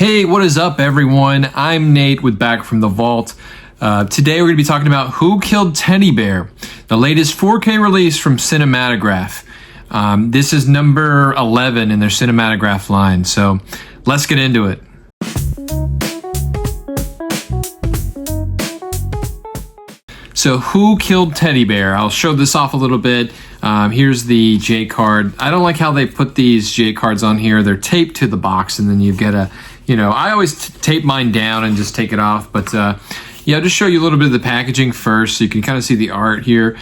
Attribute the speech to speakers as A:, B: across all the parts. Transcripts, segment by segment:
A: Hey, what is up, everyone? I'm Nate with Back from the Vault. Today we're going to be talking about Who Killed Teddy Bear, the latest 4K release from Cinématographe. This is number 11 in their Cinématographe line, so let's get into it. So Who Killed Teddy Bear? I'll show this off a little bit. Here's the J card. I don't like how they put these J cards on here. They're taped to the box, and then you get a, I always tape mine down and just take it off. But yeah, I'll just show you a little bit of the packaging first so you can kind of see the art here.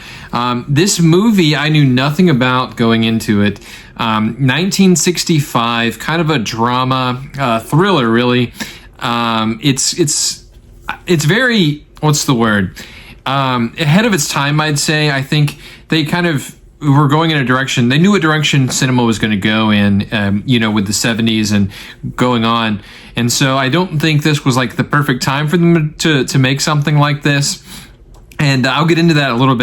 A: This movie I knew nothing about going into it. 1965, kind of a drama, thriller, really. It's very, what's the word? Ahead of its time, I'd say. I think they kind of were going in a direction. They knew what direction cinema was going to go in, with the 70s and going on. And so I don't think this was like the perfect time for them to make something like this. And I'll get into that in a little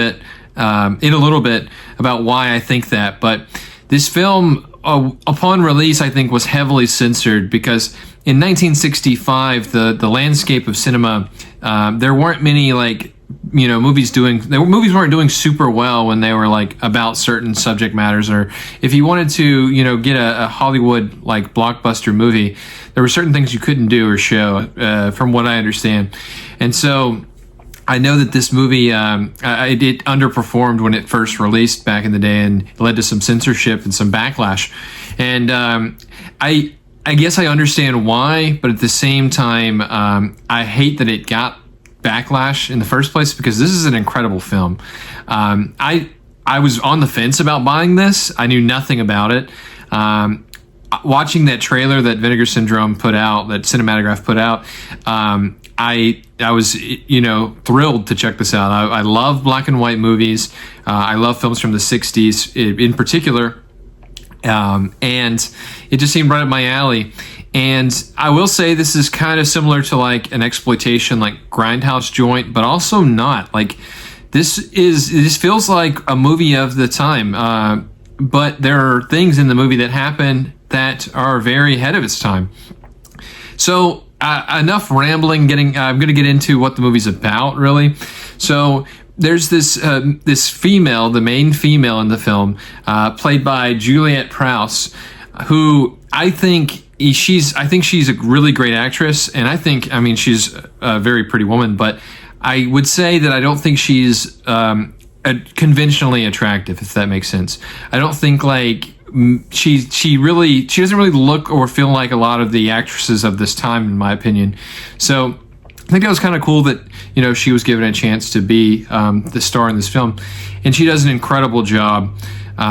A: bit about why I think that. But this film, upon release, I think was heavily censored because in 1965, the landscape of cinema, there weren't many movies weren't doing super well when they were like about certain subject matters, or if you wanted to get a Hollywood like blockbuster movie, there were certain things you couldn't do or show, from what I understand. And so I know that this movie it underperformed when it first released back in the day, and it led to some censorship and some backlash. And I guess I understand why, but at the same time, I hate that it got backlash in the first place, because this is an incredible film. I was on the fence about buying this. I knew nothing about it. Watching that trailer that Vinegar Syndrome put out, that Cinématographe put out, I was thrilled to check this out. I love black and white movies. I love films from the 60s in particular, and it just seemed right up my alley. And I will say this is kind of similar to like an exploitation like Grindhouse joint, but also not. Like this feels like a movie of the time, but there are things in the movie that happen that are very ahead of its time. So enough rambling. I'm going to get into what the movie's about, really. So there's this female, the main female in the film, played by Juliette Prowse, who I think she's a really great actress, and I think she's a very pretty woman, but I would say that I don't think she's conventionally attractive, if that makes sense. I don't think she doesn't really look or feel like a lot of the actresses of this time, in my opinion. So I think that was kind of cool that she was given a chance to be the star in this film, and she does an incredible job.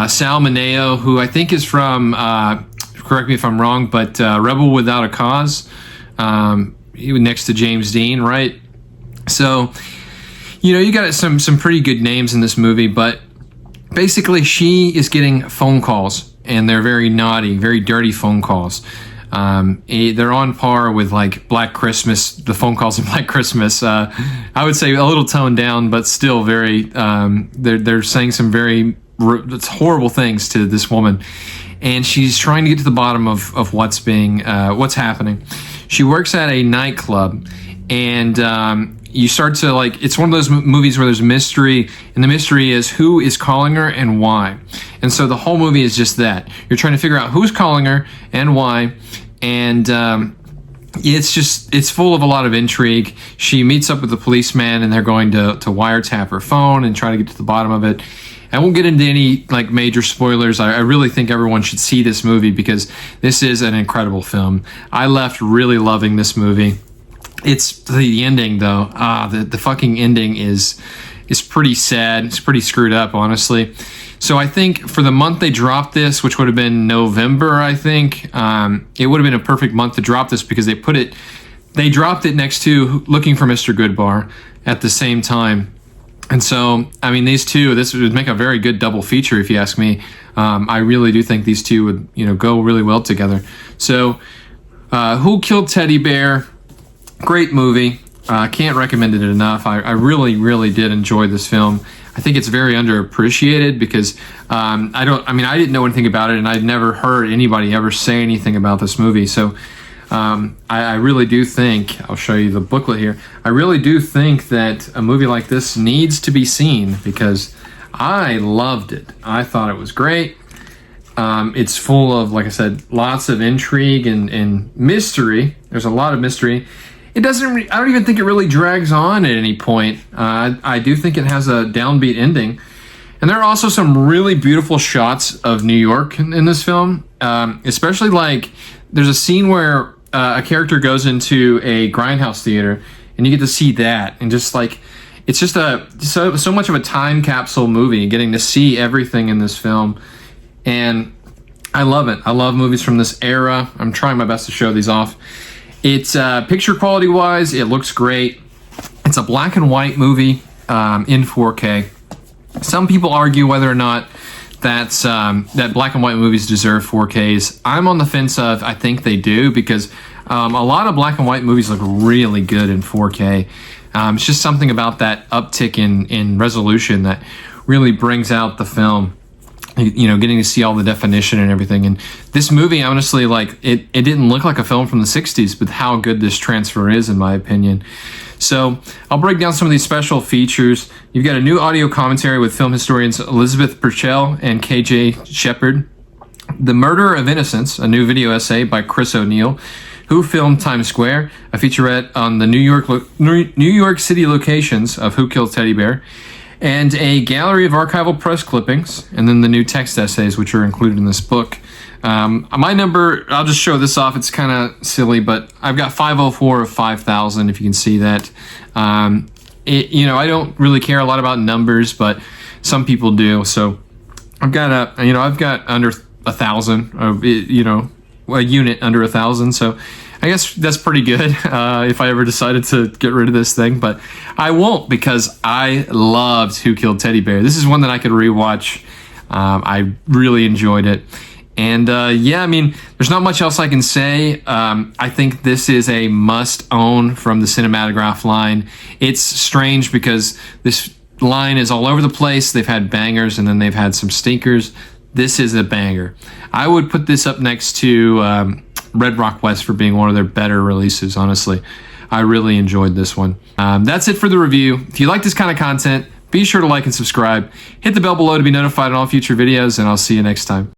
A: Sal Mineo, who I think is from correct me if I'm wrong, but Rebel Without a Cause, he was next to James Dean, right? So, you got some pretty good names in this movie, but basically she is getting phone calls, and they're very naughty, very dirty phone calls. They're on par with like Black Christmas, the phone calls in Black Christmas. I would say a little toned down, but still very, they're saying some very horrible things to this woman. And she's trying to get to the bottom of what's happening. She works at a nightclub, and you start to it's one of those movies where there's mystery, and the mystery is who is calling her and why. And so the whole movie is just that. You're trying to figure out who's calling her and why, and it's full of a lot of intrigue. She meets up with the policeman, and they're going to wiretap her phone and try to get to the bottom of it. I won't get into any major spoilers. I really think everyone should see this movie because this is an incredible film. I left really loving this movie. It's the ending though. The fucking ending is pretty sad. It's pretty screwed up, honestly. So I think for the month they dropped this, which would have been November, I think, it would have been a perfect month to drop this because they dropped it next to Looking for Mr. Goodbar at the same time. And so, these two, this would make a very good double feature, if you ask me. I really do think these two would, go really well together. So, Who Killed Teddy Bear? Great movie. Can't recommend it enough. I really, really did enjoy this film. I think it's very underappreciated because I didn't know anything about it, and I'd never heard anybody ever say anything about this movie. So, I really do think, I'll show you the booklet here, I really do think that a movie like this needs to be seen because I loved it. I thought it was great. It's full of, like I said, lots of intrigue and mystery. There's a lot of mystery. It doesn't, I don't even think it really drags on at any point. I do think it has a downbeat ending. And there are also some really beautiful shots of New York in this film, especially like there's a scene where a character goes into a grindhouse theater and you get to see that, and just like it's just so much of a time capsule movie, getting to see everything in this film. And I love it. I love movies from this era. I'm trying my best to show these off. It's picture quality wise, it looks great. It's a black and white movie in 4K. Some people argue whether or not that black and white movies deserve 4Ks. I'm on the fence of I think they do, because a lot of black and white movies look really good in 4K. It's just something about that uptick in resolution that really brings out the film. You know, getting to see all the definition and everything. And this movie, honestly, like it didn't look like a film from the 60s, but how good this transfer is, in my opinion. So I'll break down some of these special features. You've got a new audio commentary with film historians Elizabeth Burchell and KJ Shepard. The Murder of Innocence, a new video essay by Chris O'Neill, Who Filmed Times Square, a featurette on the New York City locations of Who Killed Teddy Bear, and a gallery of archival press clippings, and then the new text essays, which are included in this book. My number, I'll just show this off. It's kind of silly, but I've got 504 of 5,000, if you can see that. You know, I don't really care a lot about numbers, but some people do. So I've got I've got under 1,000, you know, a unit under 1,000. So I guess that's pretty good if I ever decided to get rid of this thing, but I won't, because I loved Who Killed Teddy Bear. This is one that I could rewatch. I really enjoyed it. And yeah, I mean, there's not much else I can say. I think this is a must-own from the Cinématographe line. It's strange because this line is all over the place. They've had bangers and then they've had some stinkers. This is a banger. I would put this up next to Red Rock West for being one of their better releases, honestly. I really enjoyed this one. That's it for the review. If you like this kind of content, be sure to like and subscribe. Hit the bell below to be notified on all future videos, and I'll see you next time.